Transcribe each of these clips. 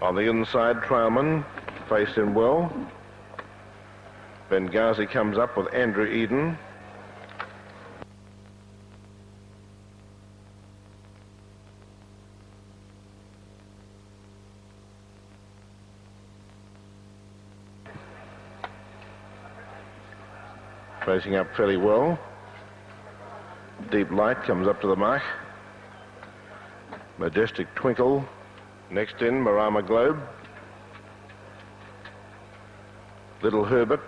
On the inside, Trialman faced in well. Benghazi comes up with Andrew Eden. Facing up fairly well. Deep Light comes up to the mark. Majestic Twinkle. Next in, Marama Globe. Little Herbert.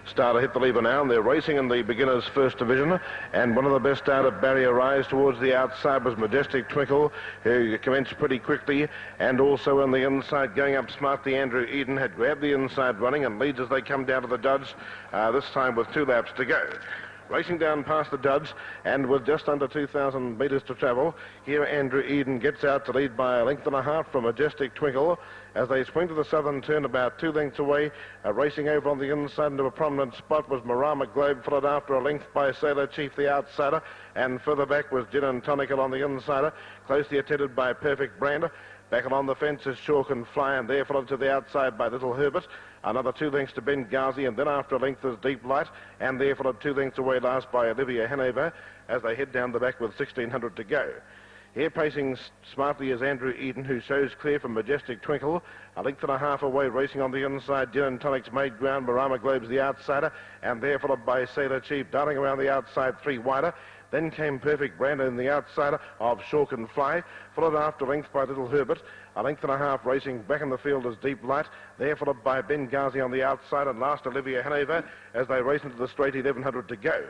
Starter hit the lever now, and they're racing in the beginners' first division. And one of the best out of Barrier Rise towards the outside was Majestic Twinkle, who commenced pretty quickly. And also on the inside, going up smartly, Andrew Eden had grabbed the inside running and leads as they come down to the judge, this time with 2 laps to go. Racing down past the judge, and with just under 2,000 metres to travel, here Andrew Eden gets out to lead by a length and a half from Majestic Twinkle as they swing to the southern turn about 2 lengths away. Racing over on the inside into a prominent spot was Marama Globe, followed after a length by Sailor Chief, the outsider, and further back was Gin and Tonic on the insider, closely attended by Perfect Brand. Back along the fence is Chalk and Fly, and there followed to the outside by Little Herbert. Another 2 lengths to Benghazi, and then after a length is Deep Light, and there followed 2 lengths away last by Olivia Hanover as they head down the back with 1,600 to go. Here pacing smartly is Andrew Eden, who shows clear from Majestic Twinkle. A length and a half away, racing on the inside, Gin and Tonic's made ground. Marama Globe's the outsider, and there followed by Sailor Chief, darting around the outside 3 wider. Then came Perfect Brand in the outsider of Chalk and Fly, followed after length by Little Herbert. A length and a half racing back in the field is Deep Light, there followed by Benghazi on the outside, and last Olivia Hanover as they race into the straight, 1,100 to go.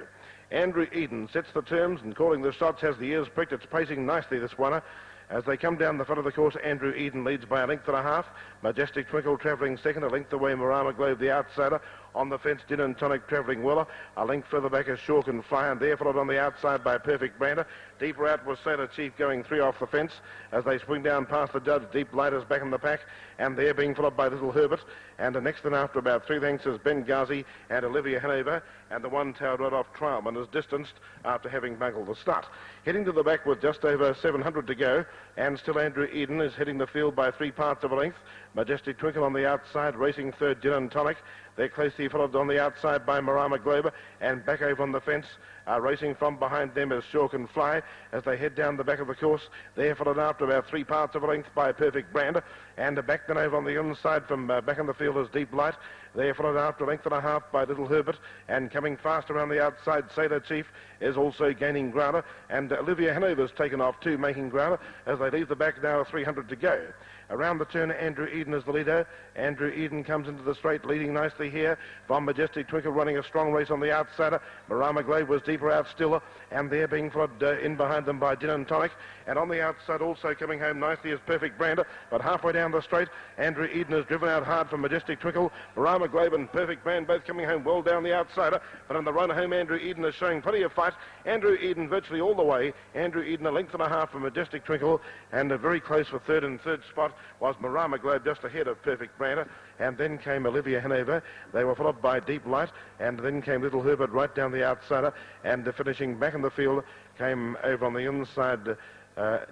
Andrew Eden sets the terms and calling the shots, has the ears pricked. It's pacing nicely, this one. As they come down the front of the course, Andrew Eden leads by a length and a half. Majestic Twinkle travelling second, a length away Marama Globe, the outsider. On the fence, Gin and Tonic travelling well. A length further back is Chalk and Fly, and there followed on the outside by Perfect Brander. Deeper out was Sailor Chief going 3 off the fence. As they swing down past the judge, Deep Light is back in the pack, and they're being followed by Little Herbert. And the next and after about 3 lengths is Benghazi and Olivia Hanover, and the one-tailed right off Trialman is distanced after having bungled the start. Heading to the back with just over 700 to go, and still Andrew Eden is heading the field by 3 parts of a length. Majestic Twinkle on the outside, racing third, Gin and Tonic. They're closely followed on the outside by Marama Globe, and back over on the fence, racing from behind them is Chalk and Fly as they head down the back of the course. They're followed after about 3 parts of a length by Perfect Brand, and back then over on the inside from back in the field is Deep Light. They're followed after a length and a half by Little Herbert, and coming fast around the outside, Sailor Chief is also gaining ground, and Olivia Hanover's taken off too, making ground as they leave the back now, 300 to go. Around the turn, Andrew Eden is the leader. Andrew Eden comes into the straight, leading nicely here from Majestic Twinkle, running a strong race on the outsider. Marama Globe was deeper out still, and they're being followed in behind them by Gin and Tonic. And on the outside, also coming home nicely is Perfect Brander. But halfway down the straight, Andrew Eden is driven out hard from Majestic Twinkle. Marama Globe and Perfect Brand both coming home well down the outsider. But on the run home, Andrew Eden is showing plenty of fight. Andrew Eden virtually all the way. Andrew Eden a length and a half from Majestic Twinkle, and very close for third and third spot was Marama Globe just ahead of Perfect Brander, and then came Olivia Hanover. They were followed by Deep Light, and then came Little Herbert right down the outsider, and finishing back in the field came over on the inside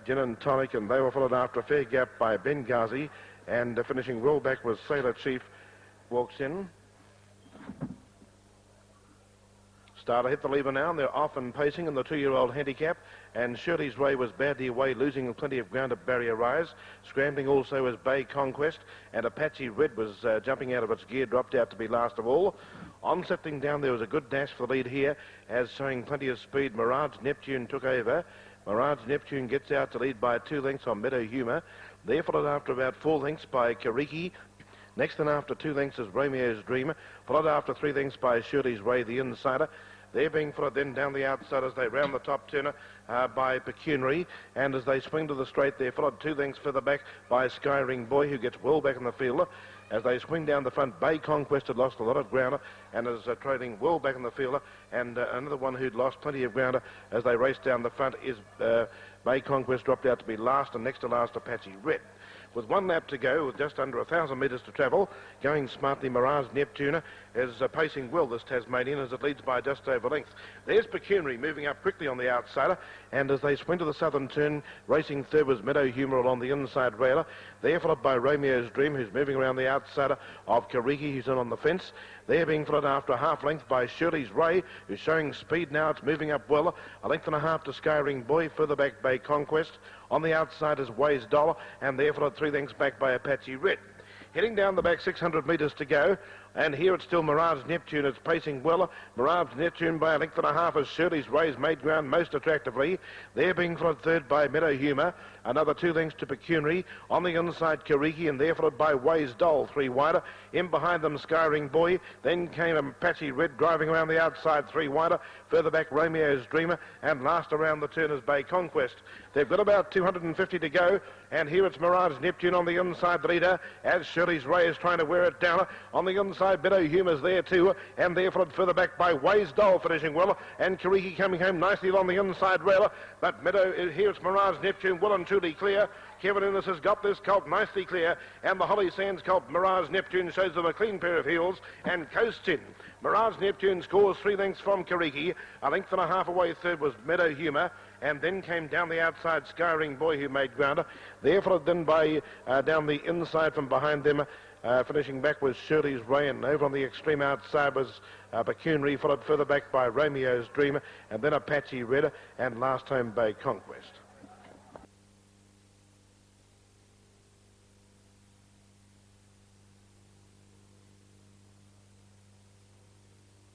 Gin and Tonic, and they were followed after a fair gap by Benghazi, and finishing well back was Sailor Chief. Walks in. Starter hit the lever now, and they're off and pacing in the 2-year-old handicap, and Shirley's Ray was badly away, losing plenty of ground at Barrier Rise. Scrambling also was Bay Conquest, and Apache Red was jumping out of its gear, dropped out to be last of all. On settling down, there was a good dash for the lead here, as showing plenty of speed. Mirage Neptune took over. Mirage Neptune gets out to lead by 2 lengths on Meadow Humour. They're followed after about 4 lengths by Kariki. Next and after 2 lengths is Romeo's Dream, followed after 3 lengths by Shirley's Ray, the insider. They're being followed then down the outside as they round the top turner by Pecuniary, and as they swing to the straight, they're followed 2 lengths further back by Sky Ring Boy, who gets well back in the field. As they swing down the front, Bay Conquest had lost a lot of ground and is trailing well back in the field, and another one who'd lost plenty of ground as they race down the front is Bay Conquest dropped out to be last, and next to last Apache Red. With 1 lap to go, with just under 1,000 metres to travel, going smartly, Mirage Neptune is pacing well, this Tasmanian, as it leads by just over length. There's Pecuniary moving up quickly on the outsider, and as they swing to the southern turn, racing third was Meadow Humour along the inside railer. They're followed by Romeo's Dream, who's moving around the outsider of Kariki, who's in on the fence. They're being followed after a half length by Shirley's Ray, who's showing speed now. It's moving up well. A length and a half to Skyring Boy. Further back, Bay Conquest. On the outside is Ways Dollar, and they're followed 3 lengths back by Apache Red. Heading down the back, 600 metres to go. And here it's still Mirage Neptune. It's pacing well. Mirage Neptune by a length and a half as Shirley's Ray's made ground most attractively. They're being followed third by Meadow Humour. Another 2 lengths to Pecuniary. On the inside, Kariki, and they're followed by Ways Doll, 3 wider. In behind them, Skyring Boy. Then came Apache Red driving around the outside, 3 wider. Further back, Romeo's Dreamer. And last around the turn is Bay Conquest. They've got about 250 to go. And here it's Mirage Neptune on the inside, the leader, as Shirley's Ray is trying to wear it down. On the inside, Meadow Humour's there too, and they're followed further back by Ways Doll, finishing well, and Kariki coming home nicely along the inside railer. But here it's Mirage Neptune, well and truly clear. Kevin Innes has got this colt nicely clear, and the Holly Sands colt Mirage Neptune shows them a clean pair of heels and coasts in. Mirage Neptune scores 3 lengths from Kariki. A length and a half away third was Meadow Humour, and then came down the outside Skyring Boy, who made ground. They're followed then by down the inside from behind them. Finishing back was Shirley's Ray, and over on the extreme outside was Pecuniary, followed further back by Romeo's Dream, and then Apache Red, and last home Bay Conquest.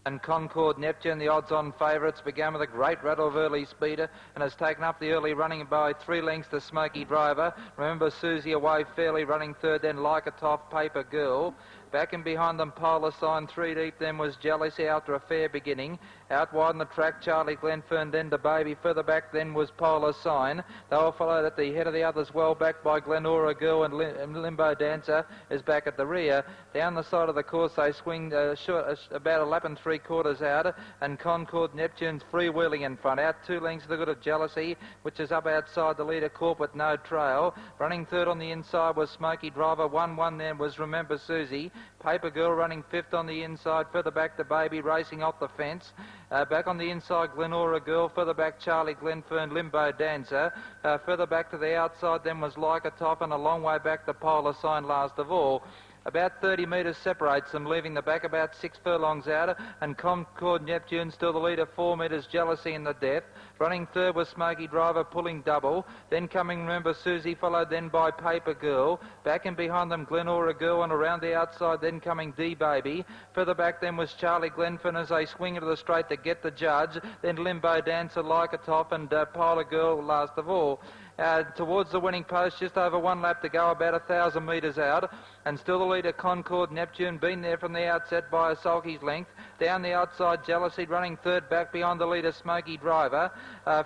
And Concord Neptune, the odds-on favourites, began with a great rattle of early speeder and has taken up the early running by 3 lengths to Smoky Driver. Remember Susie away fairly, running third, then Like a Toff, Paper Girl. Back and behind them, Polar Sign, 3 deep, then was Jealousy after a fair beginning. Out wide on the track, Charlie Glenfern, then to Baby. Further back then was Polar Sign. They were followed at the head of the others, well back by Glenora Girl, and Limbo Dancer is back at the rear. Down the side of the course, they swing about a lap and 3/4 out, and Concord Neptune's freewheeling in front. Out 2 lengths to the good of Jealousy, which is up outside the leader, Corp with no trail. Running third on the inside was Smoky Driver. 1-1 then was Remember Susie. Paper Girl running 5th on the inside. Further back, the Baby racing off the fence. Back on the inside, Glenora Girl. Further back, Charlie Glenfern, Limbo Dancer. Further back to the outside then was Like a Top, and a long way back, the Polar Sign last of all. About 30 metres separates them, leaving the back about 6 furlongs out, and Concord Neptune still the leader, 4 metres, Jealousy in the Death. Running third was Smoky Driver, pulling double. Then coming Remember Susie, followed then by Paper Girl. Back and behind them, Glenora Girl, and around the outside then coming D-Baby. Further back then was Charlie Glenfern as they swing into the straight to Get the Judge. Then Limbo Dancer, Like a Top, and Polar Girl last of all. Towards the winning post, just over 1 lap to go, about 1,000 metres out, and still the leader Concord Neptune, been there from the outset by a sulky's length. Down the outside, Jealousy running third, back behind the leader Smoky Driver.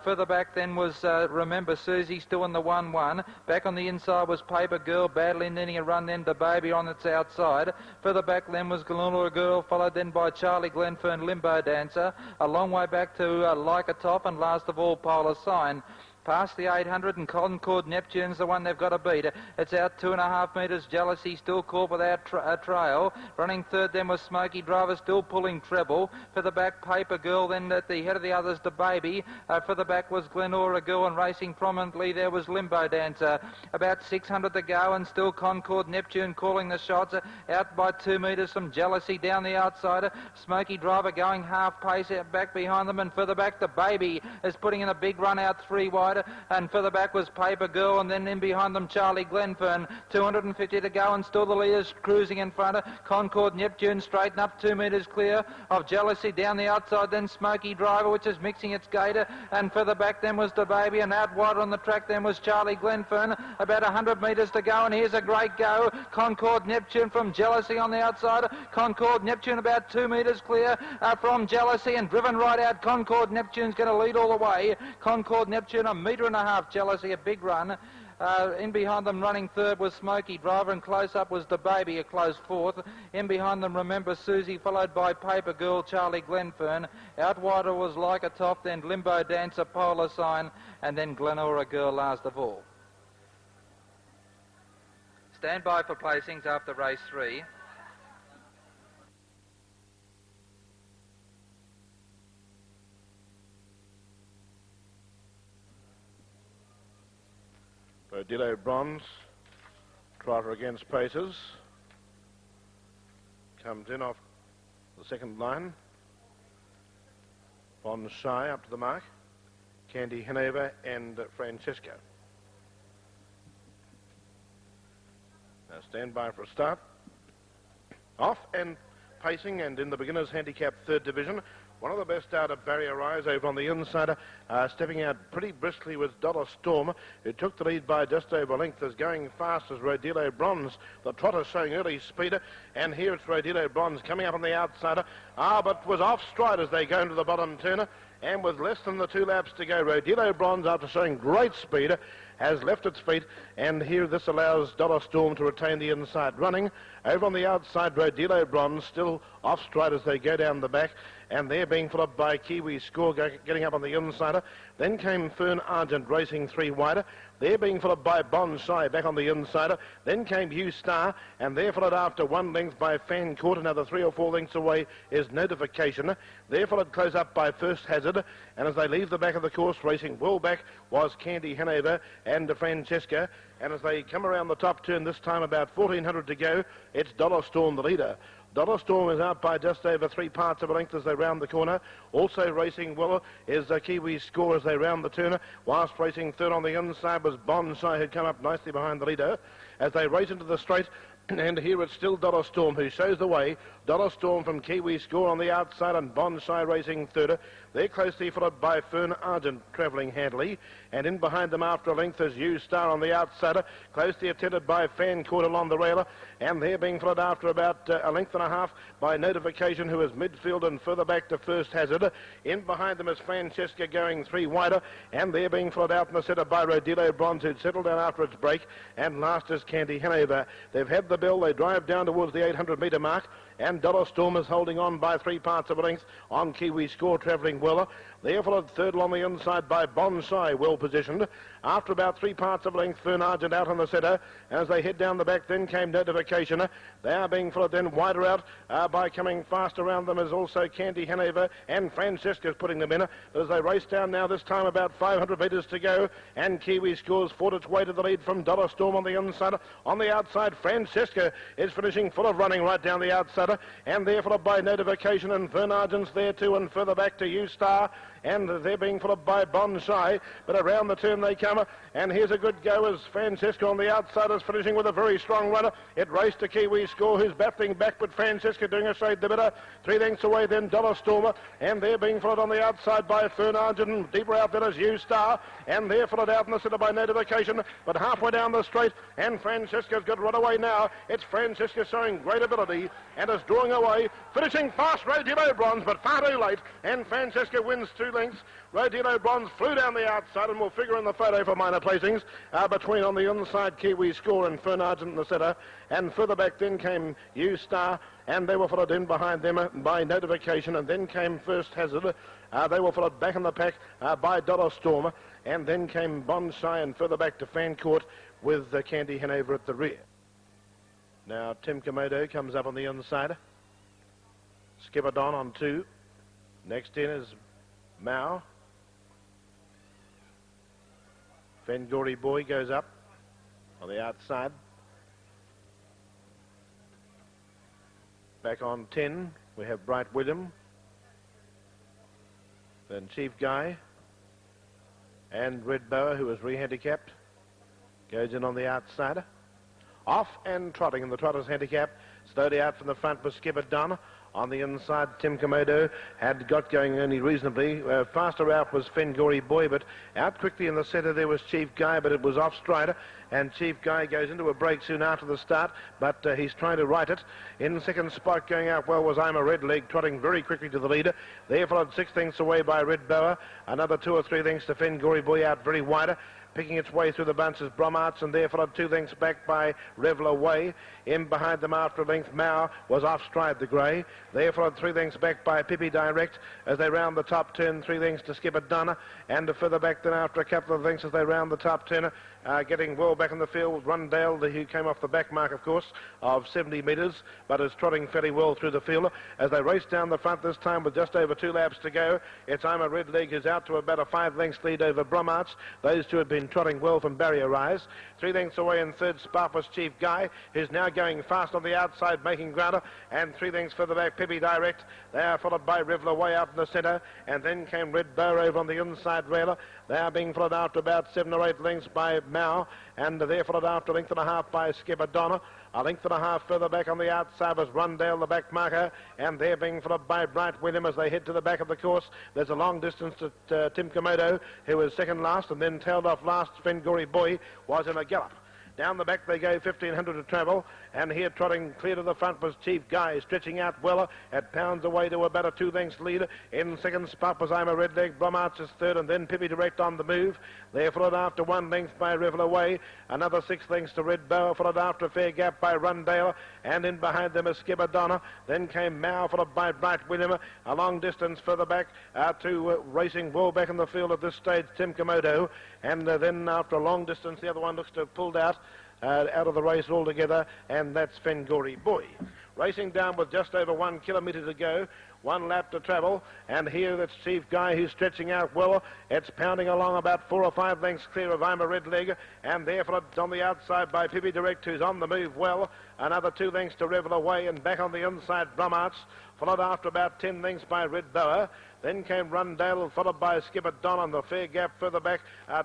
Further back then was Remember Susie, still in the 1-1. Back on the inside was Paper Girl, badly needing a run then to Baby on its outside. Further back then was Glenora Girl, followed then by Charlie Glenfern, Limbo Dancer. A long way back to Like a Top, and last of all Polar Sign. Past the 800, and Concord Neptune's the one they've got to beat. It's out 2.5 metres. Jealousy still caught without a trail. Running third then was Smoky Driver, still pulling treble. For the back, Paper Girl, then at the head of the others, the Baby. For the back was Glenora Girl, and racing prominently there was Limbo Dancer. About 600 to go, and still Concord Neptune calling the shots. Out by 2 metres from Jealousy down the outside. Smoky Driver going half pace back behind them, and further back, the Baby is putting in a big run out 3 wide. And further back was Paper Girl, and then in behind them Charlie Glenfern. 250 to go, and still the leaders cruising in front. Concord Neptune straighten up 2 metres clear of Jealousy. Down the outside then Smoky Driver, which is mixing its gator, and further back then was the Baby, and out wide on the track then was Charlie Glenfern. About 100 metres to go, and here's a great go. Concord Neptune from Jealousy on the outside. Concord Neptune about 2 metres clear from Jealousy, and driven right out. Concord Neptune's going to lead all the way. Concord Neptune a metre and a half, Jealousy, a big run. In behind them, running third, was Smoky Driver, and close up was the Baby, a close fourth. In behind them, Remember Susie, followed by Paper Girl, Charlie Glenfern. Out wider was Like a Top, then Limbo Dancer, Polar Sign, and then Glenora Girl last of all. Stand by for placings after race 3. Rodillo Bronze, Trotter against Paces. Comes in off the second line. Bon Shy up to the mark. Candy Hanover and Francesca. Now stand by for a start. Off and pacing, and in the beginner's handicap third division, one of the best out of Barrier Rise over on the inside, stepping out pretty briskly was Dollar Storm, who took the lead by just over length. As going fast as Rodillo Bronze. The Trotter showing early speed, and here it's Rodillo Bronze coming up on the outsider, but was off stride as they go into the bottom turn, and with less than the 2 laps to go, Rodillo Bronze, after showing great speed, has left its feet, and here this allows Dollar Storm to retain the inside running. Over on the outside, Rodillo Bronze still off stride as they go down the back, and they're being followed by Kiwi Score getting up on the insider. Then came Fern Argent racing 3 wider. They're being followed by Bon Shy back on the insider. Then came Hugh Star, and they're followed after 1 length by Fan Court. Another 3 or 4 lengths away is Notification. They're followed close up by First Hazard, and as they leave the back of the course, racing well back was Candy Hanover and Francesca. And as they come around the top turn, this time about 1,400 to go, it's Dollar Storm the leader. Dollar Storm is out by just over 3 parts of a length as they round the corner. Also racing well is Kiwi Score as they round the turn. Whilst racing third on the inside was Bon Shy, who'd come up nicely behind the leader. As they race into the straight, and here it's still Dollar Storm who shows the way. Dollar Storm from Kiwi Score on the outside, and Bon Shy racing third. They're closely followed by Fern Argent travelling handily, and in behind them after a length is Hugh Star on the outside, closely attended by Fan Court along the rail, and they're being followed after about a length and a half by Notification, who is midfield and further back to First Hazard. In behind them is Francesca going 3 wider, and they're being followed out in the centre by Rodillo Bronze, who'd settled down after its break, and last is Candy Hanover. They've had the bell, they drive down towards the 800 metre mark, and Dollar Storm is holding on by 3 parts of a length on Kiwi Score, travelling well. They're followed third along the inside by Bon Shy, well positioned. After about 3 parts of a length, Fern Argent out on the centre. As they head down the back, then came Notification. They are being followed then wider out by coming fast around them is also Candy Hanover, and Francesca's putting them in. As they race down now, this time about 500 metres to go, and Kiwi Scores fought its way to the lead from Dollar Storm on the inside. On the outside, Francesca is finishing full of running right down the outside, and they're followed by Notification, and Fern Argent's there too, and further back to Hugh Star, and they're being followed by Bon Shy, but around the turn they come, and here's a good go as Francesca on the outside is finishing with a very strong runner. It raced to Kiwi Score, who's battling back, but Francesca doing a shade the better. 3 lengths away then Dollar Storm, and they're being followed on the outside by Fern Argent, and deeper out then is Hugh Star, and they're followed out in the centre by Notification, but halfway down the straight, and Francesca's got run away now. It's Francesca showing great ability, and is drawing away, finishing fast Rodillo Bronze, but far too late, and Francesca wins 2 lengths. Rodillo Bronze flew down the outside, and will figure in the photo for minor placings between on the inside Kiwi Score and Fern Argent in the centre, and further back then came Hugh Star, and they were followed in behind them by Notification, and then came First Hazard. They were followed back in the pack by Dollar Storm, and then came Bon Shy, and further back to Fan Court with Candy Hanover at the rear. Now Tim Komodo comes up on the inside. Skipper Don on 2. Next in is Mao. Fengori Boy goes up on the outside. Back on 10, we have Bright William. Then Chief Guy. And Red Boa, who is re-handicapped, goes in on the outside. Off and trotting in the Trotters Handicap. Slowly out from the front was Skipper Don. On the inside, Tim Komodo had got going only reasonably. Faster out was Fengori Boy, but out quickly in the centre there was Chief Guy, but it was off stride, and Chief Guy goes into a break soon after the start, but he's trying to right it. In second spot going out well was I'm a Red Leg, trotting very quickly to the leader. There followed 6 lengths away by Red Boa, another 2 or 3 lengths to Fengori Boy out very wide. Picking its way through the bunch is Bromarts, and there followed 2 lengths back by Revel Away. In behind them after a length, Mao was off stride the grey. There followed 3 lengths back by Pipi Direct as they round the top turn, 3 lengths to Skipper Donna, and further back then after a couple of lengths as they round the top turn, getting well back in the field, Rundale, who came off the back mark, of course, of 70 metres, but is trotting fairly well through the field as they race down the front this time with just over 2 laps to go. It's I'm a Red Leg who's out to about a 5 lengths lead over Bromarts. Those two had been trotting well from Barrier Rise. 3 lengths away in third spot was Chief Guy, who's now going fast on the outside, making ground, and 3 lengths further back, Pipi Direct. They are followed by Revel Away out in the centre, and then came Red Bow over on the inside rail. They are being followed after about 7 or 8 lengths by Mao, and they're followed after a length and a half by Skipper Donna. A length and a half further back on the outside was Rundale, the back marker, and they're being followed by Bright William as they head to the back of the course. There's a long distance to Tim Komodo, who was second last, and then tailed off last. Fenguri Boy was in a gallop. Down the back they go, 1,500 to travel, and here trotting clear to the front was Chief Guy, stretching out well at pounds away to about a 2 lengths lead. In second spot was I'm a Red Leg, Bromarts is third, and then Pipi Direct on the move. They're followed after 1 length by Revel Away, another 6 lengths to Red Bow, followed after a fair gap by Rundale, and in behind them is Skipper Donna. Then came Mao, followed by Bright William, a long distance further back to racing well back in the field at this stage, Tim Komodo, and then after a long distance the other one looks to have pulled out of the race altogether, and that's Fenguri Boy. Racing down with just over 1 kilometre to go, 1 lap to travel, and here that's Chief Guy who's stretching out well. It's pounding along about 4 or 5 lengths clear of I'm a Red Leg, and therefore it's on the outside by Pipi Direct, who's on the move well. Another 2 lengths to Revel Away, and back on the inside Bromarts, followed after about 10 lengths by Red Bower. Then came Rundale, followed by Skipper Don on the fair gap further back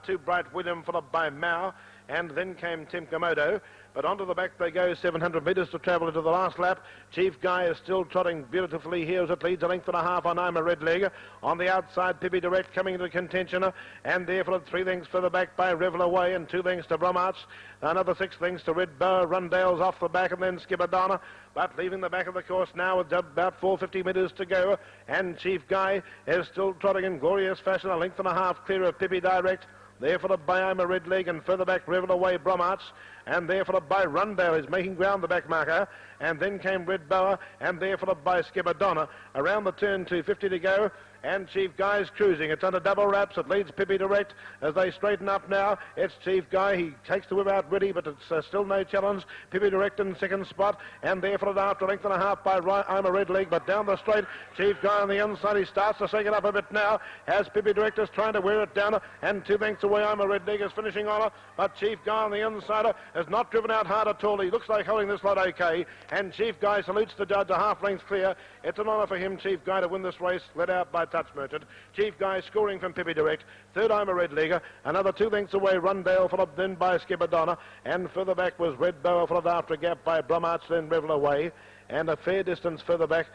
to Bright William, followed by Mao, and then came Tim Komodo. But onto the back they go, 700 metres to travel into the last lap. Chief Guy is still trotting beautifully here as it leads a length and a half on I'm a Red Leg. On the outside, Pipi Direct coming into contention, and therefore 3 lengths further back by Revel Away and 2 lengths to Bromarts. Another 6 lengths to Red Bow. Rundale's off the back, and then Skipper Donna, but leaving the back of the course now with about 450 metres to go, and Chief Guy is still trotting in glorious fashion, a length and a half clear of Pipi Direct. There followed by I'm a Red Leg, and further back Revel Away Bromarts, and there followed by Rundale is making ground the back marker, and then came Red Bower, and there followed by Skipper Donna. Around the turn, 250 to go, and Chief Guy's cruising. It's under double wraps. It leads Pipi Direct as they straighten up now. It's Chief Guy. He takes the whip out ready, but it's still no challenge. Pipi Direct in second spot, and there followed after a length and a half by I'm a Red Leg, but down the straight, Chief Guy on the inside. He starts to shake it up a bit now as Pipi Direct is trying to wear it down, and 2 lengths away I'm a Red Leg is finishing on her, but Chief Guy on the inside has not driven out hard at all. He looks like holding this lot okay, and Chief Guy salutes the judge, a half length clear. It's an honour for him, Chief Guy, to win this race, led out by Touch Merchant. Chief Guy scoring from Pipi Direct. Third, I'm a Red Legger. Another 2 lengths away, Rundale, followed then by Skipper Donna, and further back was Red Bower, followed after a gap by Bromarts, then Revel Away, and a fair distance further back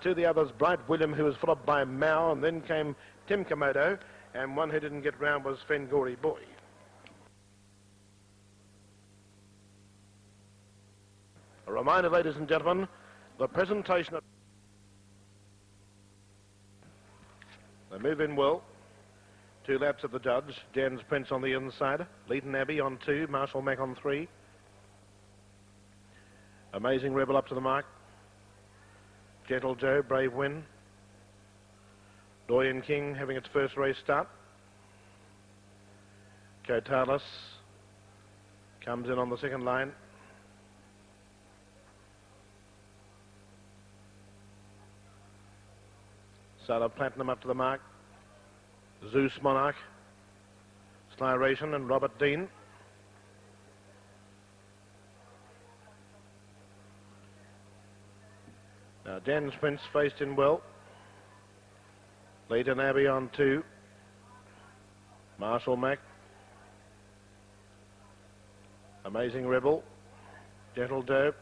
to the others, Bright William, who was followed by Mao, and then came Tim Komodo, and one who didn't get round was Fenguri Boy. A reminder, ladies and gentlemen, the presentation of... They move in well. 2 laps of the judge. Jan's Prince on the inside. Leaden Abbey on 2. Marshall Mac on 3. Amazing Rebel up to the mark. Gentle Joe, Brave Win. Doyen King having its first race start. Cotalis comes in on the second line. Solar Platinum up to the mark. Zeus Monarch, Slyration and Robert Dean. Now Jan's Prince faced in well. Leaden Abbey on 2. Marshall Mac. Amazing Rebel. Gentle Dope.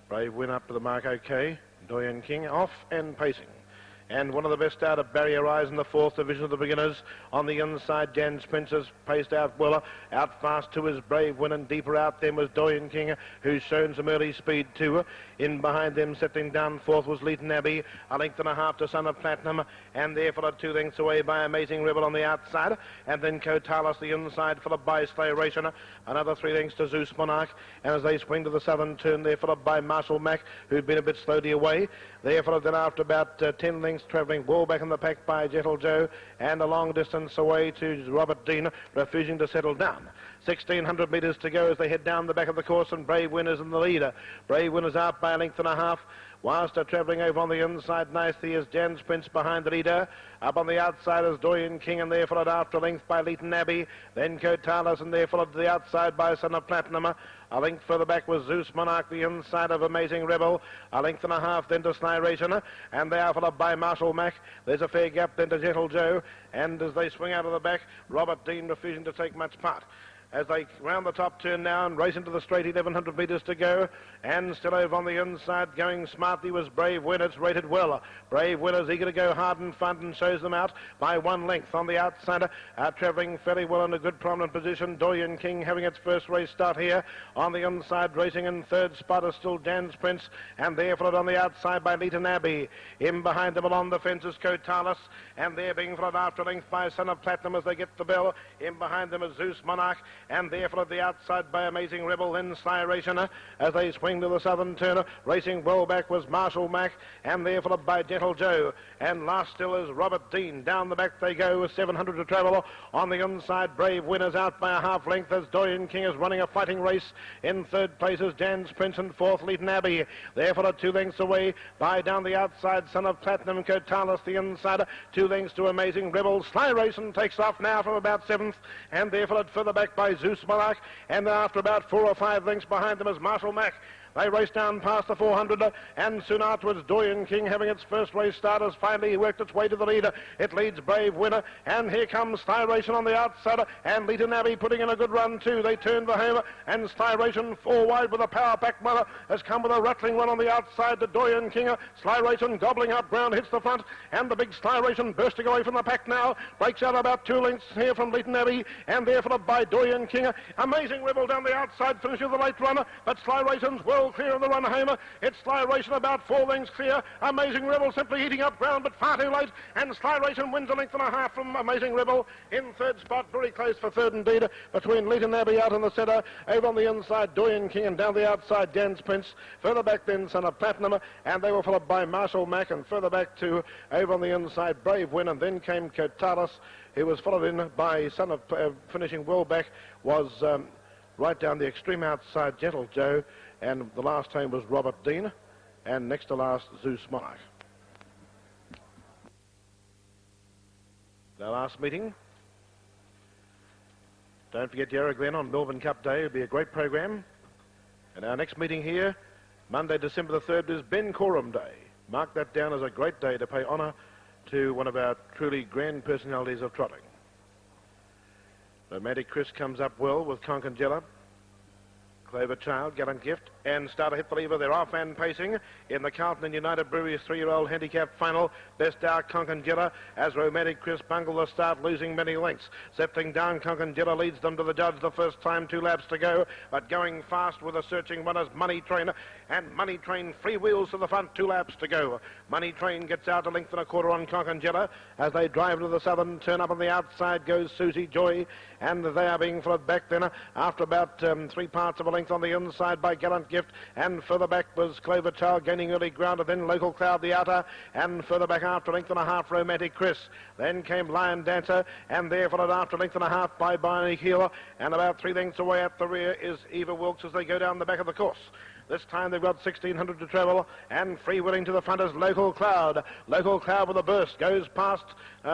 Brave Win up to the mark okay. Doyen King off and pacing. and one of the best out of Barrier Rise in the 4th division of the beginners. On the inside, Jan's Princess paced out well. Out fast to his Brave Win, and deeper out then was Doyen King, who's shown some early speed too. In behind them, settling down 4th, was Leighton Abbey, a length and a half to Son of Platinum, and there followed 2 lengths away by Amazing Rebel on the outside, and then Cotalis the inside, followed by Slyration, another 3 lengths to Zeus Monarch, and as they swing to the southern turn, there followed by Marshall Mac, who'd been a bit slowly away. There followed then after about 10 lengths, travelling well back in the pack by Gentle Joe, and a long distance away to Robert Dean, refusing to settle down. 1,600 metres to go as they head down the back of the course, and Brave Winner's in the leader. Brave Winner's out by a length and a half. Whilst travelling over on the inside nicely is Jan's Prince behind the leader. Up on the outside is Doyen King, and there followed after a length by Leighton Abbey. Then Cotalis, and there followed to the outside by Son of Platinum. A length further back was Zeus Monarch, the inside of Amazing Rebel. A length and a half then to Slyration, and they are followed by Marshall Mac. There's a fair gap then to Gentle Joe, and as they swing out of the back, Robert Dean refusing to take much part. As they round the top turn now and race into the straight, 1,100 metres to go, and still over on the inside, going smartly, was Brave Winner. It's rated well. Brave Winner's eager to go hard in front and shows them out by 1 length. On the outside, travelling fairly well in a good prominent position. Doyen King having its first race start here. On the inside, racing in 3rd spot is still Jan's Prince, and there followed on the outside by Leighton Abbey. In behind them along the fence is Cotalis, and they're being followed after length by Son of Platinum as they get the bell. In behind them is Zeus Monarch, and there followed the outside by Amazing Rebel, then Slyration, as they swing to the southern turn. Racing well back was Marshall Mac, and there followed by Gentle Joe, and last still is Robert Dean. Down the back they go with 700 to travel. On the inside, Brave Winner's out by a half length as Doyen King is running a fighting race. In 3rd place is Jan's Prince, and 4th Leighton Abbey. There followed 2 lengths away by down the outside Son of Platinum, Cotalis the inside, 2 lengths to Amazing Rebel. Slyration takes off now from about 7th, and there followed further back by Zeus Monarch, and then after about 4 or 5 lengths behind them is Marshall Mac. They race down past the 400, and soon afterwards Doyen King, having its first race start, has finally worked its way to the leader. It leads Brave Winner, and here comes Slyration on the outside, and Leighton Abbey putting in a good run too. They turn for home, and Slyration 4 wide with a power pack mother has come with a rattling run on the outside to Doyen King. Slyration gobbling up ground, hits the front, and the big Slyration bursting away from the pack now, breaks out about 2 lengths here from Leighton Abbey, and there followed by Doyen King. Amazing Rebel down the outside finishes the late runner, but Slyration's well clear of the run home. It's Slyration about 4 lengths clear. Amazing Rebel simply eating up ground, but far too late, and Slyration wins a length and a half from Amazing Rebel. In 3rd spot, very close for 3rd indeed, between Leighton Abbey out in the centre. Over on the inside, Doyen King, and down the outside, Jan's Prince. Further back then, Son of Platinum, and they were followed by Marshall Mac, and further back to over on the inside, Brave Win, and then came Cotalis, who was followed in by Son of finishing well back was right down the extreme outside, Gentle Joe, and the last time was Robert Dean, and next to last, Zeus Monarch. The last meeting. Don't forget Yarra Glen on Melbourne Cup Day. It'll be a great program. And our next meeting here, Monday, December the 3rd, is Ben Coram Day. Mark that down as a great day to pay honour to one of our truly grand personalities of trotting. Romantic Chris comes up well with Concord. Clover Child, Gallant Gift, and Starter Hit the Lever. They're off and pacing in the Carlton and United Breweries 3-year-old handicap final. Best out Concord as Romantic Chris bungle the start, losing many lengths. Settling down, Concord leads them to the judge the first time, 2 laps to go, but going fast with a searching runners, Money Train, and Money Train free wheels to the front, 2 laps to go. Money Train gets out a length and a quarter on Concord as they drive to the southern turn. Up on the outside goes Susie Joy, and they are being followed back then after about 3 parts of a length on the inside by Gallant Gift, and further back was Clover Child gaining early ground, and then Local Cloud the outer, and further back after length and a half Romantic Chris. Then came Lion Dancer, and there followed after length and a half by Bionic Healer, and about 3 lengths away at the rear is Eva Wilkes as they go down the back of the course. This time they've got 1,600 to travel, and free-wheeling to the front is Local Cloud. Local Cloud with a burst goes past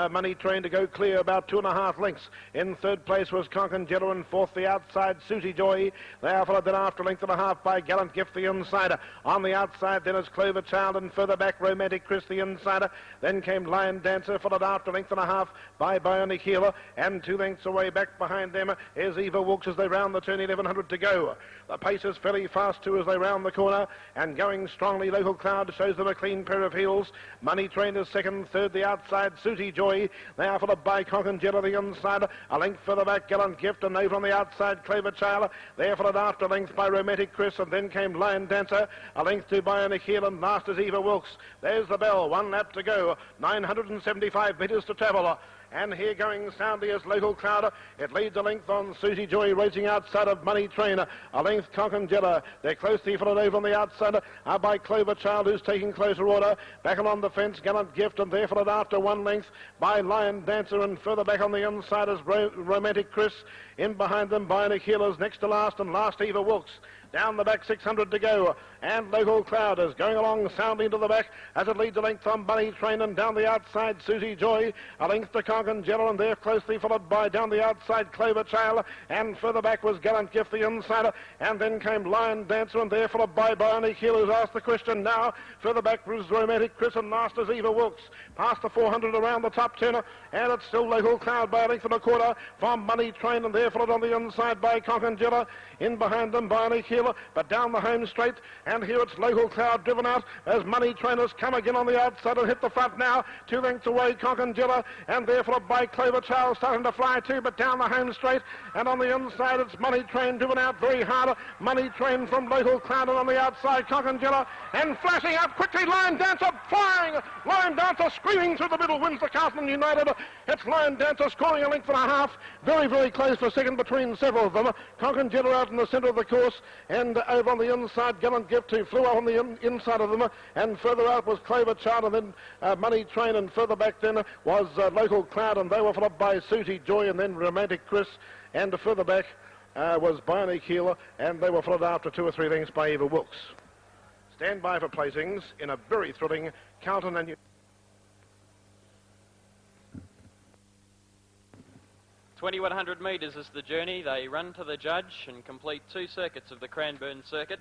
Money Train to go clear about 2.5 lengths. In 3rd place was Concord, and 4th the outside Susie Joy. They are followed then after length and a half by Gallant Gift the insider. On the outside then is Clover Child, and further back Romantic Chris the insider. Then came Lion Dancer, followed after length and a half by Bionic Healer, and 2 lengths away back behind them is Eva Wilkes as they round the turn, 1,100 to go. The pace is fairly fast too as they round round the corner, and going strongly, Local Cloud shows them a clean pair of heels. Money Train is second, third the outside, Susie Joy. They are followed by Concord Jet on the inside, a length further back, Gallant Gift, and over on the outside, Clover Child. They are followed after length by Romantic Chris, and then came Lion Dancer, a length to Bionic Heel, and last is Eva Wilkes. There's the bell, 1 lap to go, 975 metres to travel. And here going soundly is Local Cloud. It leads a length on Susie Joy, racing outside of Money Train. A length Conconjella. They're closely followed over on the outside by Clover Child, who's taking closer order. Back along the fence, Gallant Gift, and they're followed after 1 length by Lion Dancer, and further back on the inside is Romantic Chris. In behind them, Bionic Healers next to last, and last Eva Wilkes. Down the back, 600 to go, and Local Cloud is going along soundly into the back as it leads a length on Money Train, and down the outside Susie Joy, a length to Conconjella, and they're closely followed by down the outside Clover Child, and further back was Gallant Gift, the insider, and then came Lion Dancer, and there followed by Bionic Heel, who's asked the question now. Further back was Romantic Chris, and last is Eva Wilkes. Past the 400 around the top turner, and it's still Local Cloud by a length and a quarter from Money Train, and there followed on the inside by Conconjella. In behind them, Bionic Heel, but down the home straight, and here it's Local Cloud driven out as Money Trainers come again on the outside and hit the front now. 2 lengths away, Conconjella, and there followed by Clover Child starting to fly too, but down the home straight, and on the inside it's Money Train driven out very hard. Money Train from Local Cloud, and on the outside Conconjella, and flashing out quickly, Lion Dancer flying. Lion Dancer screaming through the middle, wins the Carlton United. It's Lion Dancer scoring a length and a half, very, very close for second between several of them. Conconjella out in the centre of the course, and over on the inside, Gallant Gift, who flew out on the inside of them, and further out was Clover Child, and then Money Train, and further back then was Local Cloud, and they were followed by Susie Joy, and then Romantic Chris, and further back was Bionic Heel, and they were followed after 2 or 3 lengths by Eva Wilkes. Stand by for placings in a very thrilling Carlton and 2100 metres is the journey. They run to the judge and complete 2 circuits of the Cranbourne circuit.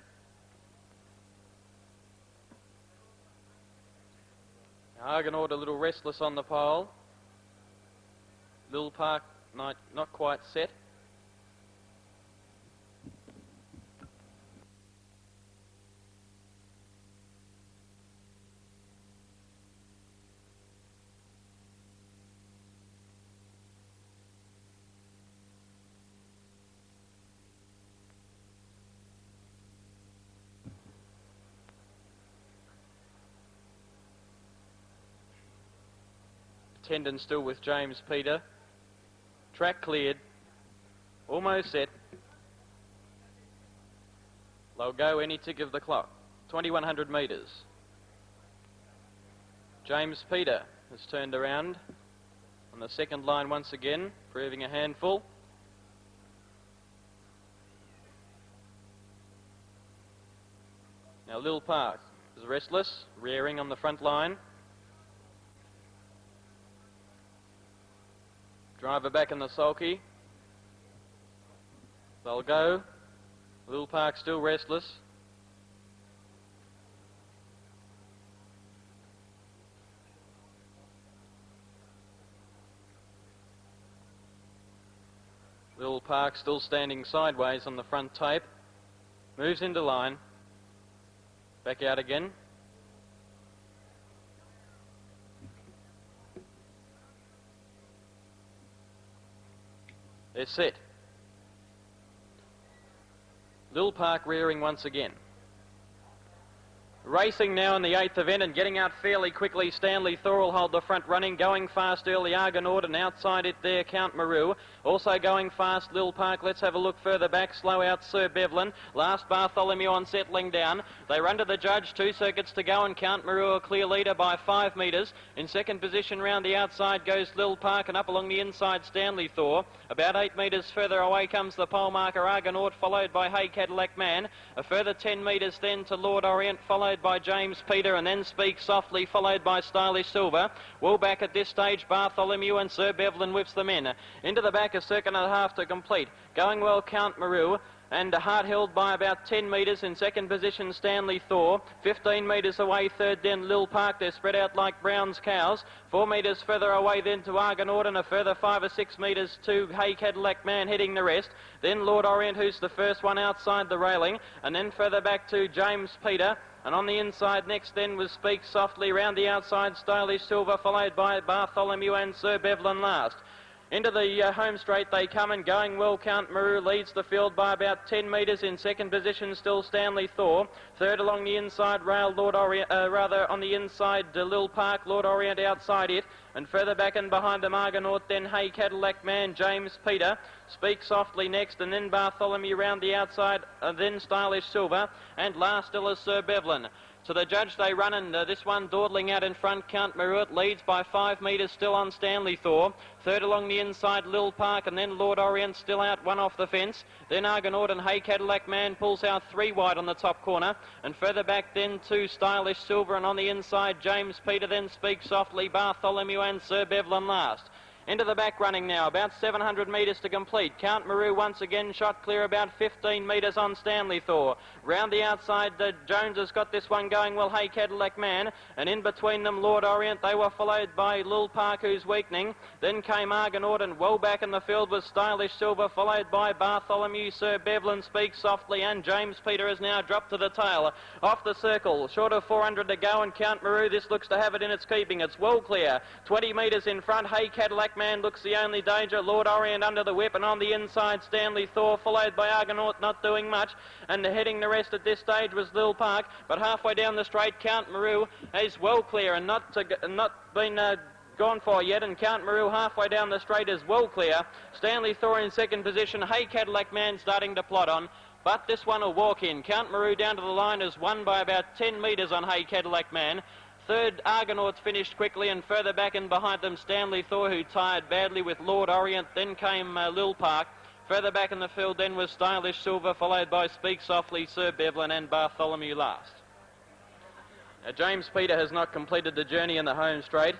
Argonaut a little restless on the pole. Lil Park not quite set. Tendon still with James Peter. Track cleared. Almost set. They'll go any tick of the clock. 2100 metres. James Peter has turned around on the second line once again, proving a handful. Now Lil Park is restless, rearing on the front line. Driver back in the sulky. They'll go. Lil Park still restless. Lil Park still standing sideways on the front tape. Moves into line. Back out again. They're set. Lil Park rearing once again. Racing now in the 8th event and getting out fairly quickly. Stanley Thorell hold the front running. Going fast early Argonaut, and outside it there Count Maru. Also going fast Lil Park. Let's have a look further back. Slow out Sir Bevelin. Last Bartholomew on settling down. They run to the judge. 2 circuits to go, and Count Maru a clear leader by 5 metres. In second position round the outside goes Lil Park, and up along the inside Stanley Thor. About 8 metres further away comes the pole marker Argonaut, followed by Hey Cadillac Man. A further 10 metres then to Lord Orient, followed by James Peter, and then Speak Softly, followed by Stylish Silver. Well back at this stage Bartholomew, and Sir Bevelin whips them in. Into the back, a circuit and a half to complete. Going well Count Maru. and hard held by about 10 metres. In second position, Stanley Thor. 15 metres away, third then Lil Park. They're spread out like Brown's cows. 4 metres further away then to Argonaut, and a further 5 or 6 metres to Hey Cadillac Man heading the rest. Then Lord Orient, who's the first one outside the railing, and then further back to James Peter. And on the inside next then was Speak Softly. Round the outside, Stylish Silver, followed by Bartholomew and Sir Bevelin last. Into the home straight they come, and going well, Count Maru leads the field by about 10 metres. In second position still Stanley Thor. Third along the inside rail, Lord Orient, on the inside Lil Park, Lord Orient outside it. And further back and behind them Argonaut, then Hey Cadillac Man, James Peter. Speak Softly next, and then Bartholomew round the outside, then Stylish Silver, and last still is Sir Bevelin. To the judge they run, and this one dawdling out in front, Count Maru. It leads by 5 metres still on Stanley Thor. Third along the inside, Lil Park, and then Lord Orient still out, one off the fence. Then Argonaut and Hey Cadillac Man pulls out 3 wide on the top corner. And further back then to Stylish Silver, and on the inside James Peter, then Speak Softly, Bartholomew and Sir Bevelin last. Into the back running now, about 700 metres to complete. Count Maru once again shot clear about 15 metres on Stanley Thor. Round the outside, Jones has got this one going well, Hey Cadillac Man. And in between them, Lord Orient. They were followed by Lil Park, who's weakening. Then came Argonaut, and well back in the field was Stylish Silver, followed by Bartholomew, Sir Bevelin, Speak Softly, and James Peter has now dropped to the tail. Off the circle, short of 400 to go, and Count Maru, this looks to have it in its keeping. It's well clear. 20 metres in front, Hey Cadillac Man looks the only danger. Lord Orient under the whip, and on the inside Stanley Thor, followed by Argonaut, not doing much, and heading the rest at this stage was Lil Park. But halfway down the straight, Count Maru is well clear and not been gone for yet, and Count Maru halfway down the straight is well clear. Stanley Thor in second position. Hey Cadillac Man starting to plod on, but this one will walk in. Count Maru down to the line is won by about 10 metres on Hey Cadillac Man. Third, Argonauts finished quickly, and further back and behind them Stanley Thor, who tired badly with Lord Orient. Then came Lil Park. Further back in the field then was Stylish Silver, followed by Speak Softly, Sir Bevelin and Bartholomew last. Now, James Peter has not completed the journey in the home straight.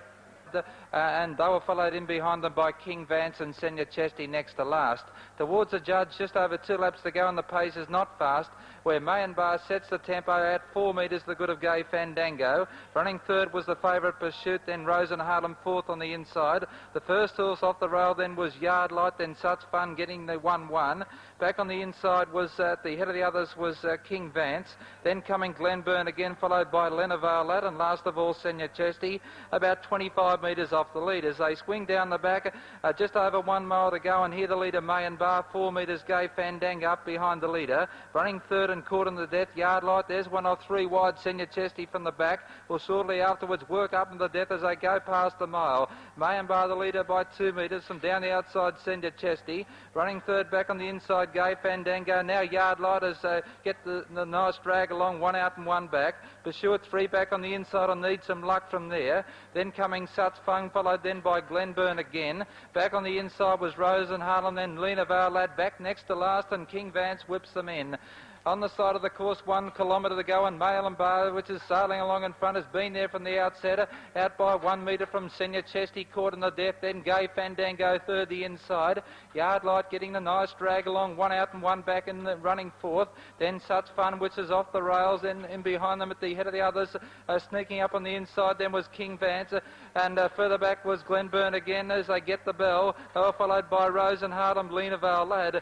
And they were followed in behind them by King Vance and Senior Chesty next to last. Towards the judge, just over 2 laps to go, and the pace is not fast, where Mayan Bar sets the tempo at 4 metres, the good of Gay Fandango. Running third was the favourite Pursuit, then Rose and Harlem fourth on the inside. The first horse off the rail then was Yard Light, then Such Fun getting the 1-1. Back on the inside was, at the head of the others was King Vance. Then coming Glenburn again, followed by Lenavale Lad, and last of all Senior Chesty, about 25 metres off the lead. As they swing down the back, just over 1 mile to go, and here the leader Mayan Bar, 4 metres Gay Fandango up behind the leader. Running third and caught in the death, Yard Light. There's 1 off 3 wide, Senior Chesty from the back. Will shortly afterwards work up in the death as they go past the mile. Mayan Bar the leader by 2 metres from down the outside, Senior Chesty. Running third back on the inside, Gay Fandango. Now Yard Light as get the nice drag along, 1 out and 1 back. Pursuit 3 back on the inside, and need some luck from there. Then coming Such Fung, followed then by Glenburn again. Back on the inside was Rose and Harlem, then Lena Varlad back next to last, and King Vance whips them in. On the side of the course, 1 kilometre to go, and Mail and Bar, which is sailing along in front, has been there from the outset, out by 1 metre from Senior Chesty, caught in the depth. Then Gay Fandango third the inside. Yard Light getting the nice drag along, 1 out and 1 back in the running fourth. Then Such Fun, which is off the rails, and in behind them at the head of the others, sneaking up on the inside. Then was King Vance, and further back was Glenburn again as they get the bell. They were followed by Rose and Harlem, Lena Vale Lad.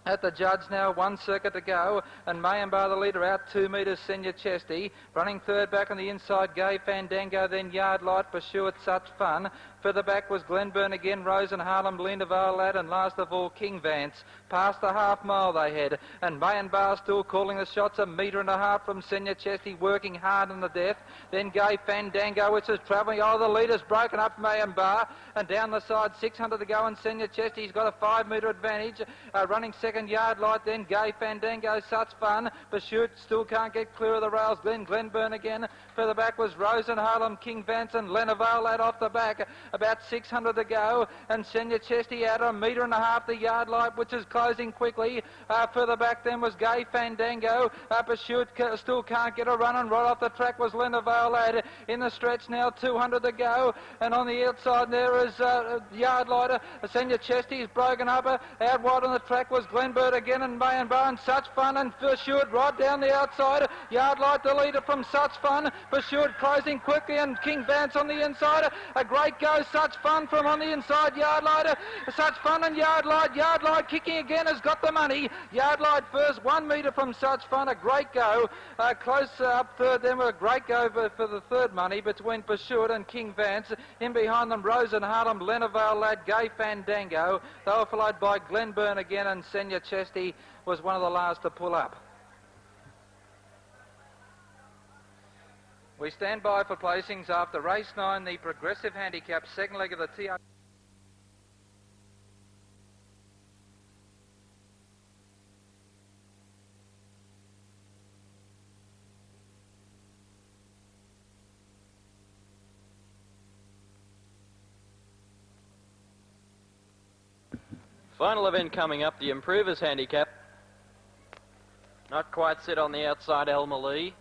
At the judge now, 1 circuit to go, and Mayan Bar the leader out 2 metres, Senior Chesty. Running third back on the inside, Gay Fandango, then Yard Light, Pursuit, Such Fun. Further back was Glenburn again, Rose and Harlem, Lena Vale Lad, and last of all King Vance. Past the half mile they head, and Mayan Bar still calling the shots, 1.5 metres from Senior Chesty, working hard in the death. Then Gay Fandango, which is travelling. Oh, the leader's broken up, Mayan Bar, and down the side, 600 to go, and Senior Chesty's got a 5 metre advantage. Running second, Yard Light, then Gay Fandango, Such Fun. Pursuit still can't get clear of the rails. Glenburn again, Further back was Rose and Harlem, King Vance and Lenavale lad off the back. About 600 to go, and Senior Chesty out 1.5 metres the yard light, which is closing quickly. Further back then was Gay Fandango. Pursuit still can't get a run, and right off the track was Lenavale lad. In the stretch now, 200 to go, and on the outside there is yard lighter. Senior Chesty's broken up. Out wide on the track was Glenbird again, and May and Bowen. Such Fun and Pursuit right down the outside. Yard light the leader from Such Fun. Pursuit closing quickly, and King Vance on the inside. A great go, Such Fun from on the inside. Yard lighter, Such Fun and Yard light. Yard light kicking again, has got the money. Yard light first, 1 metre from Such Fun. A great go. Close up third then with a great go for the third money between Pursuit and King Vance. In behind them, Rose and Harlem, Lenavale lad, Gay Fandango. They were followed by Glenburn again, and Senior Chesty was one of the last to pull up. We stand by for placings after race 9, the Progressive Handicap, second leg of the TR. Final event coming up, the Improvers Handicap. Not quite set on the outside, Elmer Lee.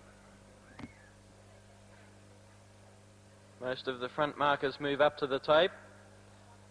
Most of the front markers move up to the tape.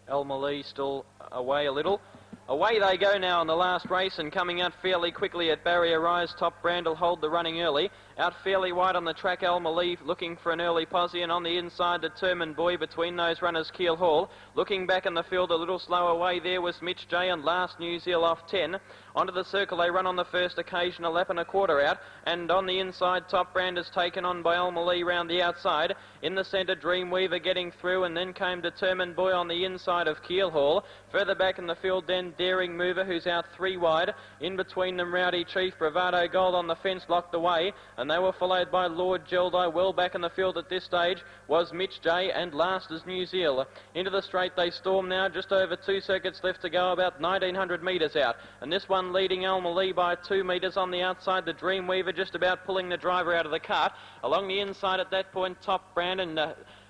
Elmer Lee still away a little. Away they go now in the last race, and coming out fairly quickly at Barrier Rise. Top Brand will hold the running early. Out fairly wide on the track, Elmer Lee looking for an early posse, and on the inside, Determined Boy between those runners, Keel Hall. Looking back in the field a little slow away there was Mitch J, and last New Zealand off 10. Onto the circle they run on the first occasion, 11.25 out, and on the inside, Top Brand is taken on by Elmer Lee round the outside. In the centre, Dreamweaver getting through, and then came Determined Boy on the inside of Keel Hall. Further back in the field then, Daring Mover, who's out 3 wide. In between them, Rowdy Chief, Bravado Gold on the fence locked away, and they were followed by Lord Jeldi. Well back in the field at this stage was Mitch J, and last is New Zealand. Into the straight they storm now, just over 2 circuits left to go, about 1900 metres out, and this one leading Elmer Lee by 2 metres. On the outside, the Dreamweaver just about pulling the driver out of the cart. Along the inside at that point, Top Brand, and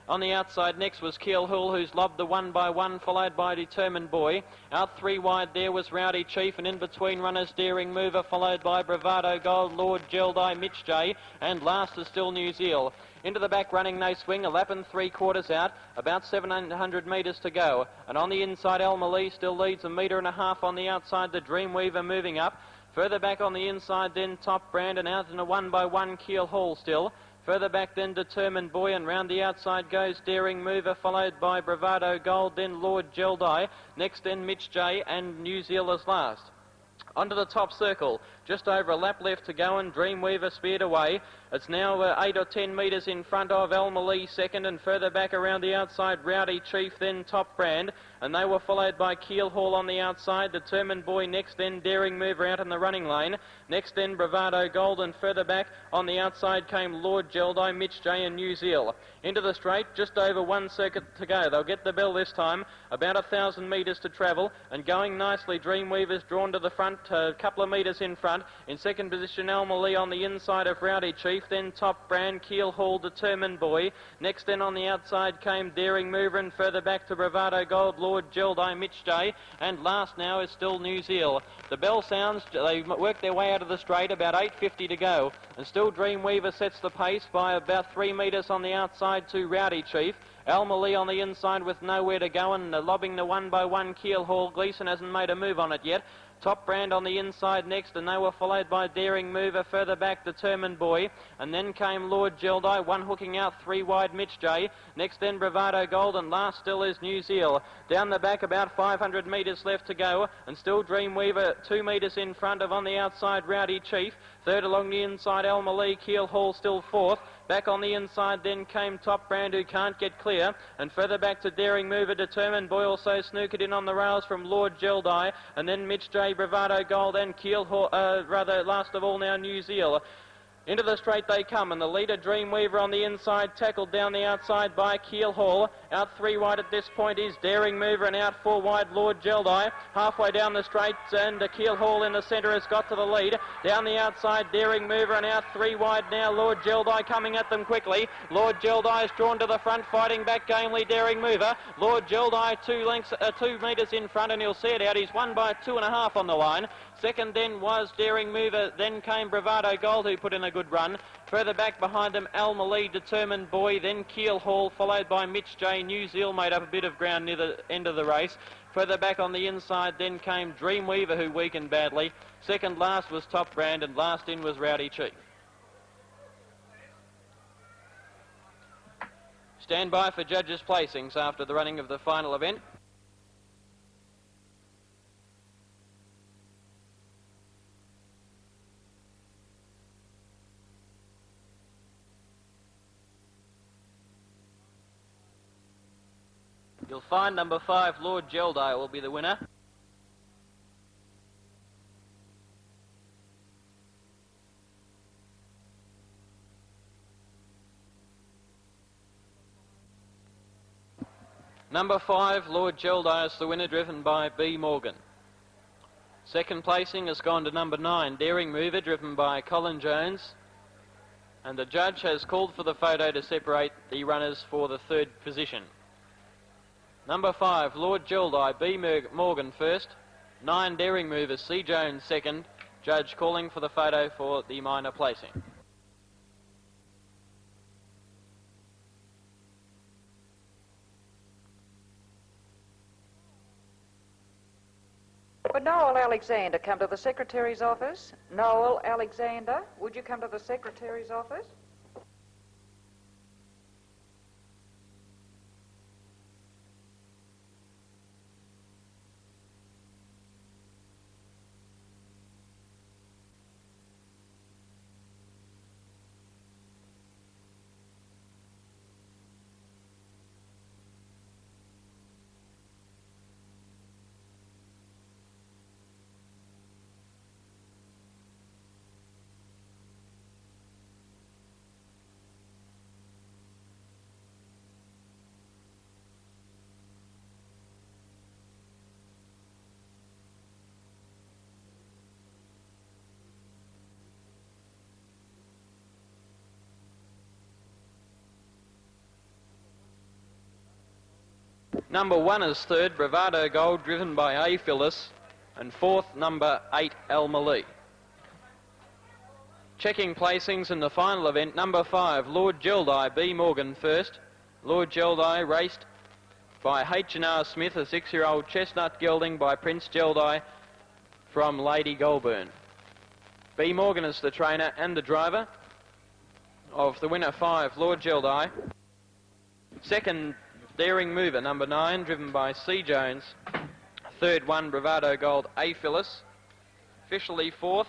on the outside next was Keel Hall, who's lobbed the 1 by 1, followed by Determined Boy. Out 3 wide there was Rowdy Chief, and in between runners, Daring Mover, followed by Bravado Gold, Lord Jeldi, Mitch J, and last is still New Zealand. Into the back running they swing, 11 3/4 out, about 700 metres to go. And on the inside, Elmer Lee still leads 1.5 metres on the outside, the Dreamweaver moving up. Further back on the inside then, Top Brand, and out in a 1 by 1, Keel Hall still. Further back then, Determined Boy, and round the outside goes Daring Mover, followed by Bravado Gold, then Lord Jeldi. Next then Mitch J, and New Zealand's last. Onto the top circle, just over a lap left to go, and Dreamweaver speared away. It's now 8 or 10 metres in front of Elmer Lee second, and further back around the outside, Rowdy Chief, then Top Brand, and they were followed by Keel Hall on the outside, Determined Boy next, then Daring Mover out in the running lane. Next then Bravado Gold, and further back on the outside came Lord Jeldi, Mitch J, and New Zealand. Into the straight, just over 1 circuit to go. They'll get the bell this time, about 1,000 metres to travel, and going nicely, Dreamweaver's drawn to the front, a couple of metres in front. In second position, Elmer Lee on the inside of Rowdy Chief, then Top Brand, Keel Hall, Determined Boy. Next then on the outside came Daring Mover, and further back to Bravado Gold, Lord Jeldi, Mitch J, and last now is still New Zealand. The bell sounds, they work their way out of the straight, about 8.50 to go, and still Dreamweaver sets the pace by about 3 metres on the outside to Rowdy Chief. Elmer Lee on the inside with nowhere to go, and lobbing the 1 by 1, Keel Hall. Gleeson hasn't made a move on it yet. Top Brand on the inside next, and they were followed by Daring Mover, further back Determined Boy, and then came Lord Jeldi, 1 hooking out 3 wide Mitch J. Next then Bravado Gold, and last still is New Zealand. Down the back about 500 metres left to go, and still Dreamweaver 2 metres in front of on the outside Rowdy Chief. Third along the inside Elmer Lee, Keel Hall still fourth. Back on the inside then came Top Brand, who can't get clear, and further back to Daring Mover, Determined Boy also snookered in on the rails from Lord Jeldi, and then Mitch J, Bravado Gold, and Keel Hall, last of all now New Zealand. Into the straight they come, and the leader, Dreamweaver, on the inside, tackled down the outside by Keel Hall. Out 3 wide at this point is Daring Mover, and out 4 wide Lord Jeldi. Halfway down the straight, and Keel Hall in the centre has got to the lead. Down the outside, Daring Mover, and out 3 wide now, Lord Jeldi coming at them quickly. Lord Jeldi is drawn to the front, fighting back gamely, Daring Mover. Lord Jeldi 2 metres in front, and he'll see it out. He's won by 2.5 on the line. Second then was Daring Mover, then came Bravado Gold, who put in a good run. Further back behind him, Almalee, Determined Boy, then Keel Hall, followed by Mitch J. New Zealand made up a bit of ground near the end of the race. Further back on the inside then came Dreamweaver, who weakened badly. Second last was Top Brand, and last in was Rowdy Chief. Stand by for judges' placings after the running of the final event. You'll find number 5, Lord Jeldi, will be the winner. Number 5, Lord Jeldi, is the winner, driven by B. Morgan. Second placing has gone to number 9, Daring Mover, driven by Colin Jones. And the judge has called for the photo to separate the runners for the third position. Number 5, Lord Jeldi, B. Morgan first. 9, Daring Mover, C. Jones second. Judge calling for the photo for the minor placing. Would Noel Alexander come to the Secretary's office? Noel Alexander, would you come to the Secretary's office? Number 1 is third, Bravado Gold, driven by A. Phyllis. And fourth, number 8, Almalee. Checking placings in the final event, number 5, Lord Jeldi, B. Morgan first. Lord Jeldi raced by H&R Smith, a 6-year-old chestnut gelding by Prince Jeldi from Lady Goulburn. B. Morgan is the trainer and the driver of the winner 5, Lord Jeldi. Second, Daring Mover, number 9, driven by C. Jones. Third one, Bravado Gold, A. Phyllis. Officially fourth,